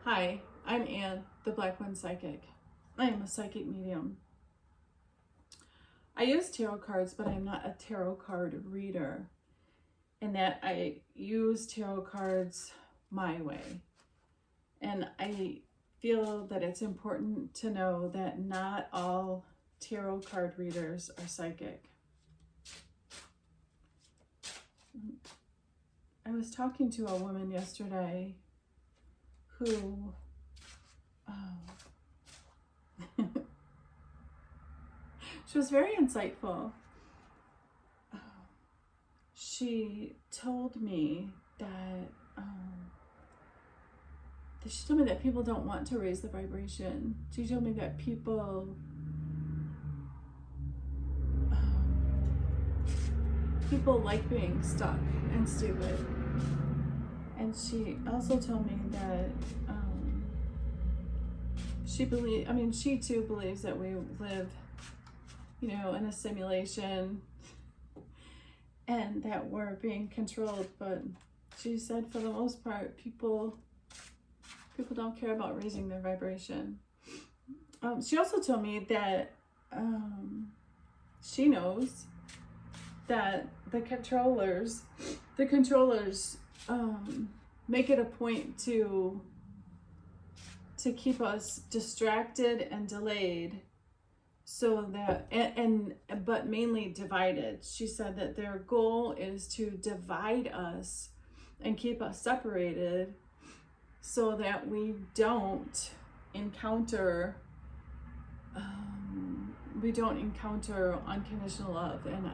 Hi, I'm Anne, the Black One Psychic. I am a psychic medium. I use tarot cards, but I'm not a tarot card reader, in that I use tarot cards my way. And I feel that it's important to know that not all tarot card readers are psychic. I was talking to a woman yesterday who she was very insightful. She told me that she told me that people don't want to raise the vibration. She told me that people like being stuck and stupid. And she also told me that she too believes that we live, in a simulation and that we're being controlled. But she said for the most part, people don't care about raising their vibration. She also told me that she knows that the controllers make it a point to keep us distracted and delayed, so that but mainly divided. She said that their goal is to divide us and keep us separated so that we don't encounter unconditional love. And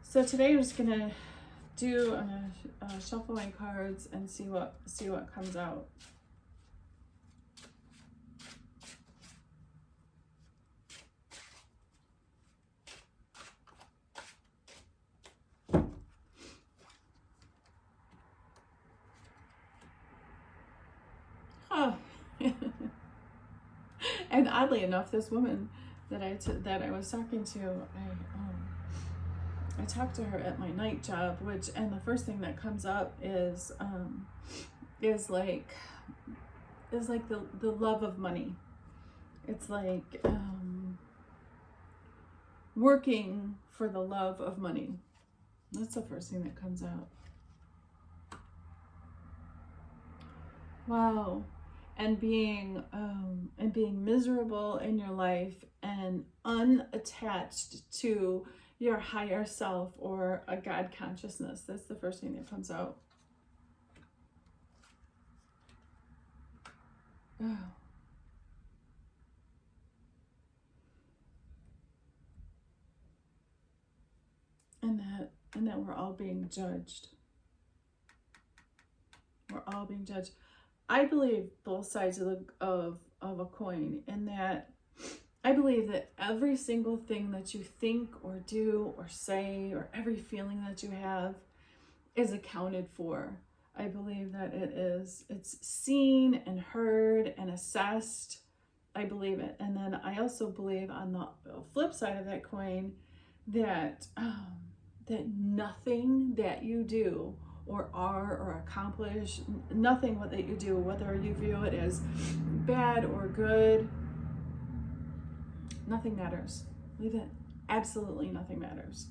so today I'm just gonna shuffle my cards and see what comes out. Oh. And oddly enough, this woman that I was talking to, I talked to her at my night job, and the first thing that comes up is like the love of money. It's like working for the love of money. That's the first thing that comes out. Wow. And being miserable in your life and unattached to your higher self or a God consciousness. That's the first thing that comes out. Oh. And that we're all being judged. We're all being judged. I believe both sides of a coin, in that I believe that every single thing that you think or do or say, or every feeling that you have, is accounted for. I believe that it's seen and heard and assessed. I believe it. And then I also believe, on the flip side of that coin, that that nothing that you do or are or accomplish, nothing that you do, whether you view it as bad or good, nothing matters. Leave it. Absolutely nothing matters.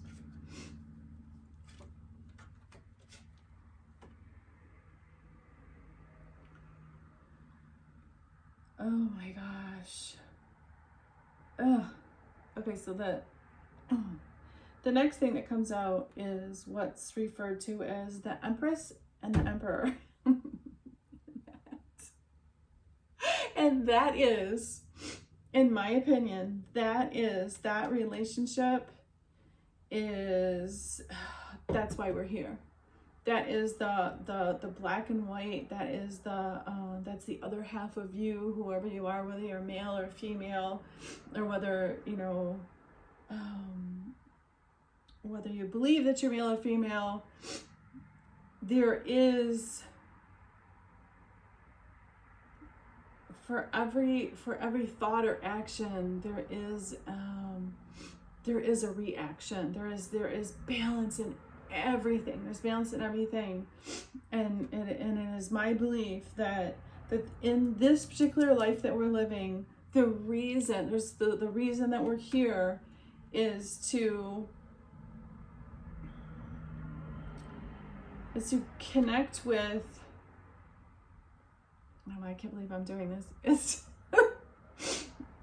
Oh my gosh. Ugh. Okay, so the next thing that comes out is what's referred to as the Empress and the Emperor. And that is, in my opinion, that relationship is, that's why we're here. That is the black and white. That is that's the other half of you, whoever you are, whether you're male or female, or whether whether you believe that you're male or female. There is, for every thought or action, there is there is a reaction. There is balance in everything. There's balance in everything. And it is my belief that in this particular life that we're living, the reason that we're here is to connect with, oh, I can't believe I'm doing this. It's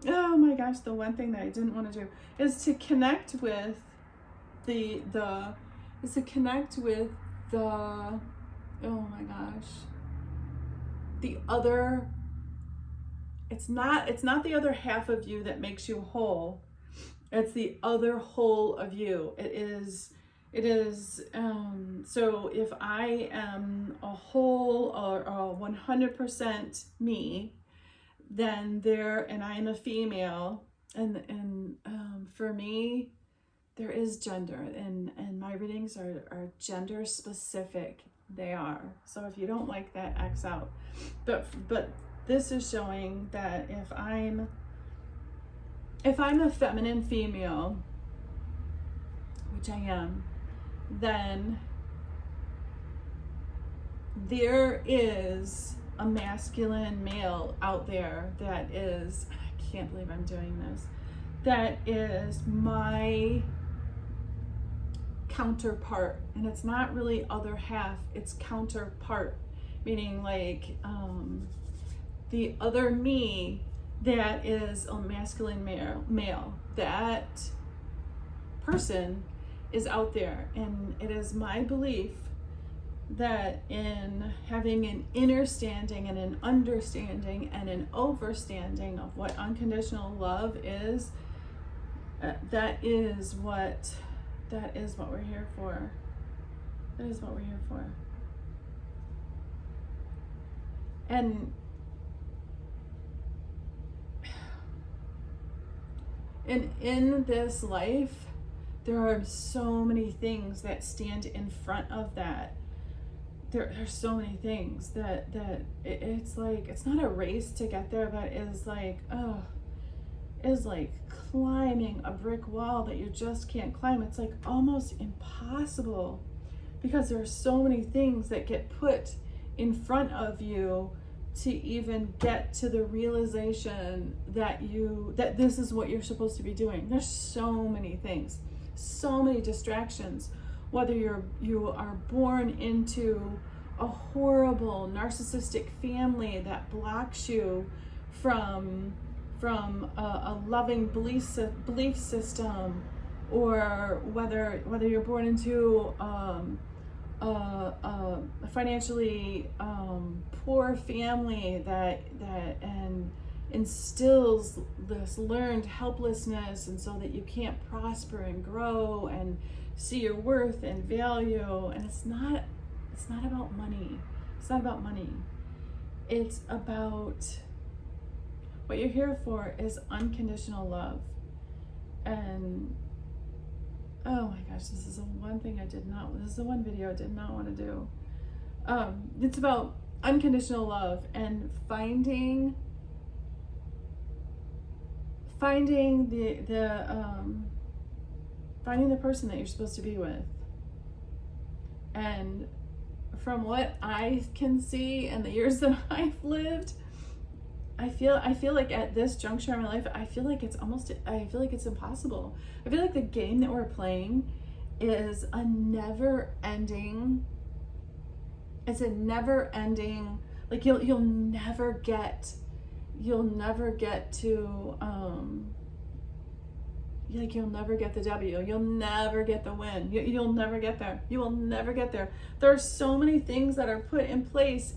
oh my gosh, the one thing that I didn't want to do is to connect with the oh my gosh, the other. It's not the other half of you that makes you whole. It's the other whole of you. It is so if I am a whole or a 100% me, then and I am a female, and for me there is gender, and my readings are gender specific. They are. So if you don't like that, X out. But this is showing that if I'm a feminine female, which I am, then there is a masculine male out there that is, I can't believe I'm doing this, that is my counterpart. And it's not really other half, it's counterpart, meaning like the other me that is a masculine male. That person is out there, and it is my belief that in having an understanding and an overstanding of what unconditional love is, that is what we're here for. That is what we're here for. And in this life, there are so many things that stand in front of that. There are so many things that it's like, it's not a race to get there, but is like climbing a brick wall that you just can't climb. It's like almost impossible, because there are so many things that get put in front of you to even get to the realization that this is what you're supposed to be doing. There's so many things, so many distractions, whether you are born into a horrible narcissistic family that blocks you from a loving belief system, or whether you're born into a financially poor family that instills this learned helplessness, and so that you can't prosper and grow and see your worth and value. And it's not about money. It's not about money. It's about, what you're here for is unconditional love. And oh my gosh, this is the one video I did not want to do. It's about unconditional love and finding the person that you're supposed to be with. And from what I can see and the years that I've lived, I feel like at this juncture in my life, I feel like it's impossible. I feel like the game that we're playing is a never ending, like you'll never get to like you'll never get the W, you'll never get the win, you'll never get there, you will never get there. There are so many things that are put in place.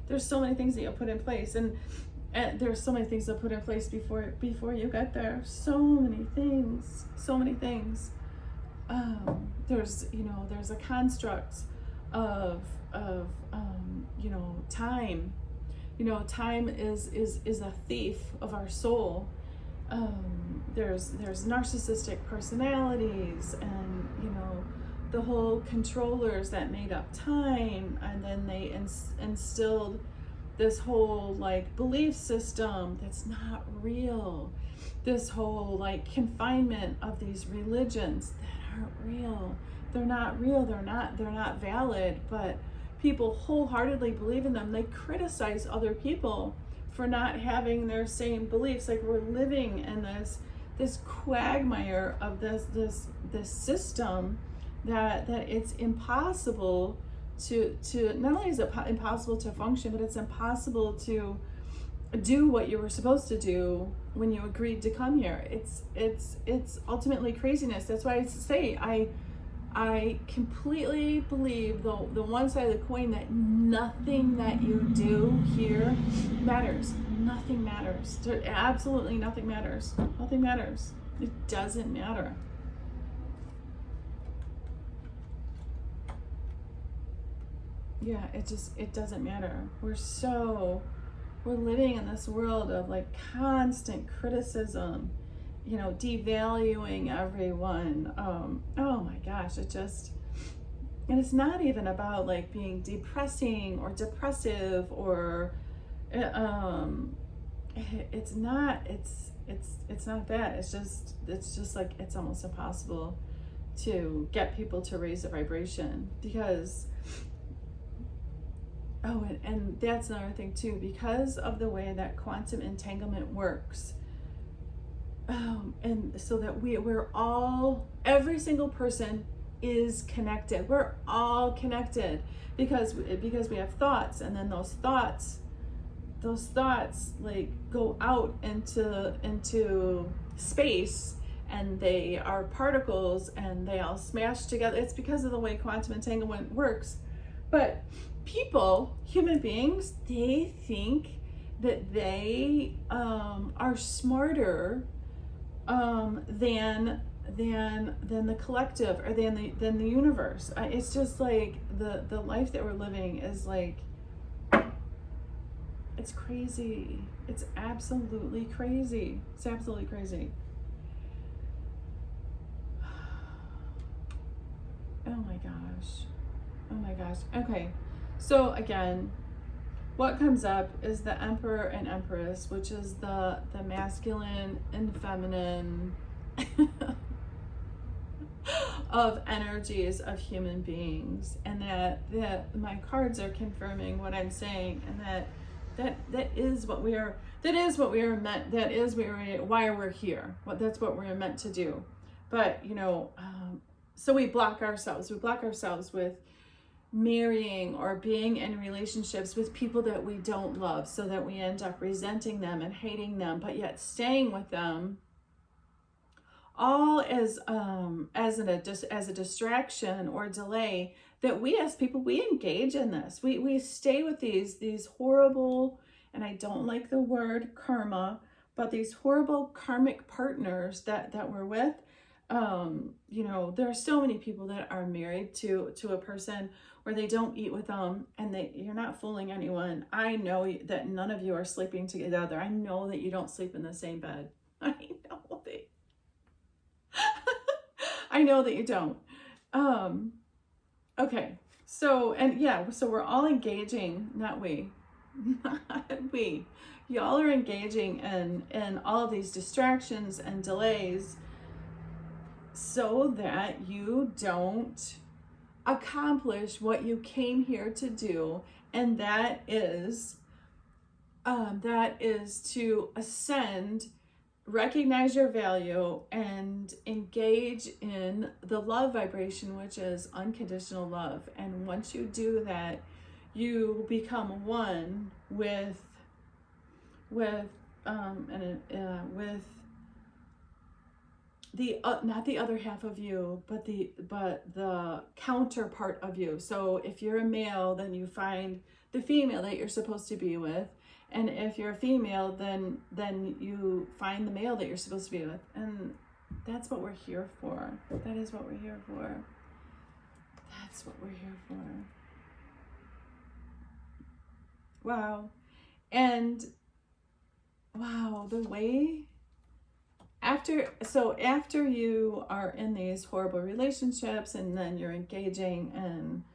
There's so many things that you'll put in place, and there's so many things that put in place before you get there. So many things. There's a construct of time. Time is a thief of our soul. There's narcissistic personalities, and the whole controllers that made up time, and then they instilled this whole like belief system that's not real, this whole like confinement of these religions that aren't real. They're not real, they're not valid, but people wholeheartedly believe in them. They criticize other people for not having their same beliefs. Like, we're living in this quagmire of this system that it's impossible to not only is it impossible to function, but it's impossible to do what you were supposed to do when you agreed to come here. It's ultimately craziness. That's why I say I completely believe the one side of the coin, that nothing that you do here matters. Nothing matters. Absolutely nothing matters. Nothing matters. It doesn't matter. Yeah, it doesn't matter. We're living in this world of like constant criticism, you know, devaluing everyone. Oh my gosh, and it's not even about like being depressing or depressive or it's not that. It's just like, it's almost impossible to get people to raise their vibration, because and that's another thing too, because of the way that quantum entanglement works. And so that we're all, every single person is connected. We're all connected because we have thoughts, and then those thoughts like go out into space, and they are particles, and they all smash together. It's because of the way quantum entanglement works. But people, human beings, they think that they are smarter than the collective, or than the universe. It's just like the life that we're living is like, it's crazy. It's absolutely crazy. It's absolutely crazy. Oh my gosh. Oh my gosh. Okay. So again, what comes up is the Emperor and Empress, which is the masculine and feminine of energies of human beings, and that my cards are confirming what I'm saying, and that is what we are. That is what we are meant. That is why we're here. That's what we're meant to do. But you know, so we block ourselves. We block ourselves with marrying or being in relationships with people that we don't love, so that we end up resenting them and hating them, but yet staying with them, all as a distraction or delay. That we as people, we engage in this. We stay with these horrible, and I don't like the word karma, but these horrible karmic partners that we're with. You know, there are so many people that are married to a person where they don't eat with them, and you're not fooling anyone. I know that none of you are sleeping together. I know that you don't sleep in the same bed. I know that you don't. Okay. So, and yeah, so we're all engaging, not we. Y'all are engaging in all of these distractions and delays, so that you don't accomplish what you came here to do, and that is to ascend, recognize your value, and engage in the love vibration, which is unconditional love. And once you do that, you become one with the not the other half of you, but the counterpart of you. So if you're a male, then you find the female that you're supposed to be with, and if you're a female, then you find the male that you're supposed to be with. And that's what we're here for. That is what we're here for. That's what we're here for. Wow. And wow, the way after you are in these horrible relationships, and then you're engaging in,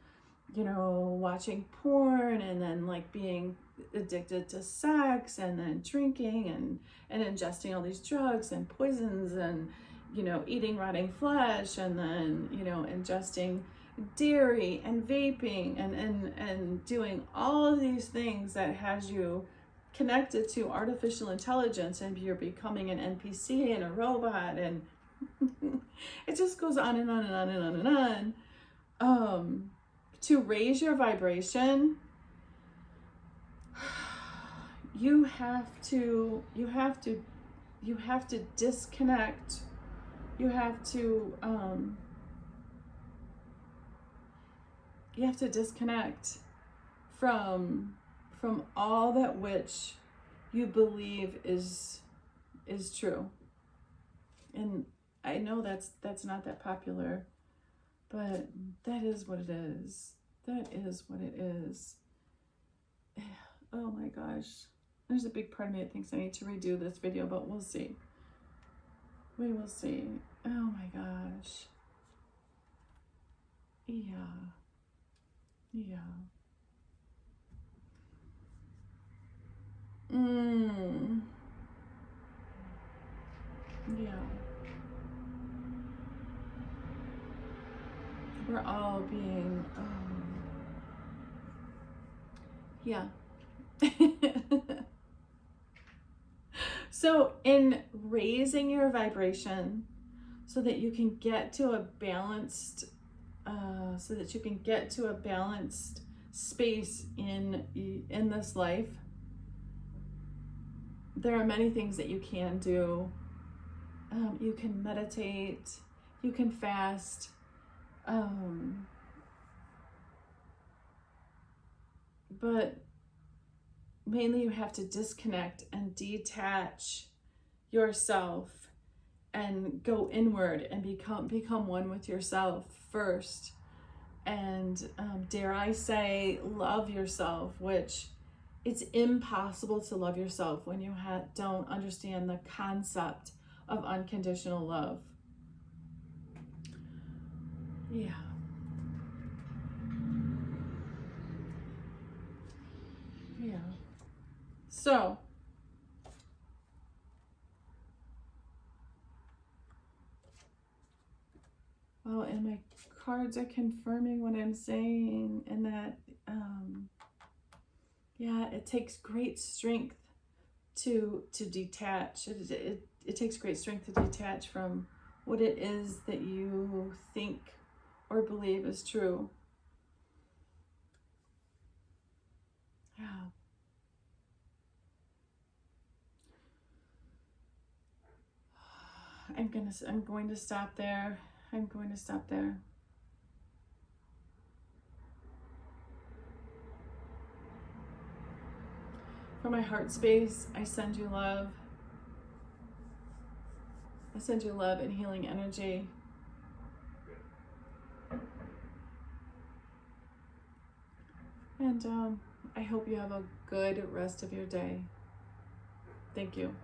you know, watching porn, and then like being addicted to sex, and then drinking, and ingesting all these drugs and poisons, and, you know, eating rotting flesh, and then, you know, ingesting dairy and vaping, and doing all of these things that has you connected to artificial intelligence, and you're becoming an NPC and a robot, and it just goes on and on and on and on and on. To raise your vibration, you have to disconnect. You have to disconnect from all that which you believe is true. And I know that's not that popular, but that is what it is. That is what it is. Oh my gosh. There's a big part of me that thinks I need to redo this video, but we'll see. We will see. Oh my gosh. Yeah. Yeah. Yeah. We're all being, yeah. So in raising your vibration so that you can get to a balanced, space in this life, there are many things that you can do. You can meditate, you can fast, but mainly you have to disconnect and detach yourself and go inward and become one with yourself first. And dare I say, love yourself, which it's impossible to love yourself when you don't understand the concept of unconditional love. Yeah. Yeah. So, well, and my cards are confirming what I'm saying, and that, yeah, it takes great strength to detach. It takes great strength to detach from what it is that you think or believe is true. Yeah. I'm going to stop there. I'm going to stop there. From my heart space, I send you love. I send you love and healing energy. And I hope you have a good rest of your day. Thank you.